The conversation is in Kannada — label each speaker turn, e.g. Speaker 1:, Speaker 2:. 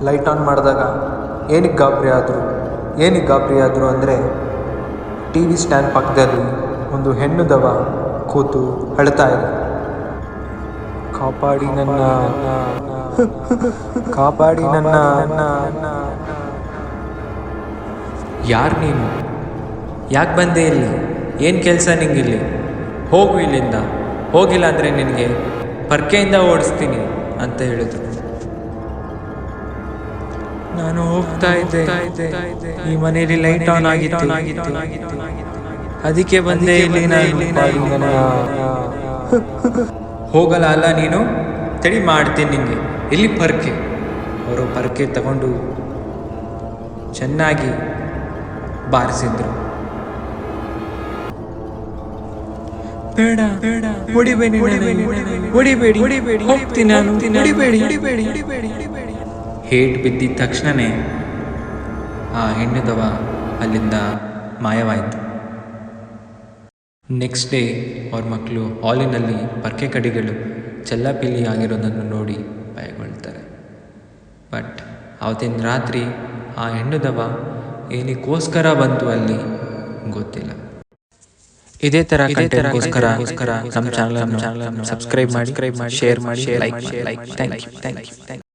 Speaker 1: ಲೈಟ್ ಆನ್ ಮಾಡಿದಾಗ ಏನಕ್ಕೆ ಗಾಬರಿ ಆದರು ಅಂದರೆ ಟಿ ವಿ ಸ್ಟ್ಯಾಂಡ್ ಪಕ್ಕದಲ್ಲಿ ಒಂದು ಹೆಣ್ಣು ದವ ಕೂತು ಅಳ್ತಾ ಇದೆ. ಕಾಪಾಡಿ ನನ್ನ
Speaker 2: ಯಾರು ನೀನು? ಯಾಕೆ ಬಂದೆ ಇಲ್ಲಿ? ಏನು ಕೆಲಸ ನಿಂಗಿಲ್ಲಿ? ಹೋಗು ಇಲ್ಲಿಂದ. ಹೋಗಿಲ್ಲ ಅಂದರೆ ನಿನಗೆ ಪರ್ಕೆಯಿಂದ ಓಡಿಸ್ತೀನಿ ಅಂತ ಹೇಳಿದ್ರು. ನಾನು ಹೋಗ್ತಾ ಇದ್ದೆ, ಈ ಮನೆಯಲ್ಲಿ ಲೈಟ್ ಆನ್ ಆಗಿತ್ತು, ಅದಕ್ಕೆ ಬಂದೆ ಇಲ್ಲಿ. ಹೋಗಲ್ಲ ಅಲ್ಲ ನೀನು? ತಡಿ ಮಾಡ್ತೀನಿ ನಿಂಗೆ. ಎಲ್ಲಿ ಪರ್ಕೆ? ಅವರು ಪರ್ಕೆ ತಗೊಂಡು ಚೆನ್ನಾಗಿ ಬಾರಿಸಿದ್ರು. ಬೇಡ ಹೊಡಿಬೇಡಿ, ಹೋಗ್ತೀನಿ ನಾನು, ಹೊಡಿಬೇಡಿ. ಹೇಟ್ ಬಿದ್ದಿದ ತಕ್ಷಣವೇ ಆ ಹೆಣ್ಣುದವ ಅಲ್ಲಿಂದ ಮಾಯವಾಯಿತು. ನೆಕ್ಸ್ಟ್ ಡೇ ಅವ್ರ ಮಕ್ಕಳು ಹಾಲಿನಲ್ಲಿ ಪರ್ಕೆ ಕಡಿಗಳು ಚೆಲ್ಲಾಪಿಲ್ಲಿ ಆಗಿರೋದನ್ನು ನೋಡಿ ಭಯಗೊಳ್ತಾರೆ. ಬಟ್ ಅವತ್ತಿನ ರಾತ್ರಿ ಆ ಹೆಣ್ಣುದವ ಏನಕ್ಕೋಸ್ಕರ ಬಂತು ಅಲ್ಲಿ ಗೊತ್ತಿಲ್ಲ. ಇದೇ ಥರ ಕಂಟೆಂಟ್ಗೋಸ್ಕರ ನಮ್ಮ ಚಾನಲ್ ಸಬ್ಸ್ಕ್ರೈಬ್ ಮಾಡಿ, ಶೇರ್ ಮಾಡಿ, ಲೈಕ್ ಮಾಡಿ. Thank you.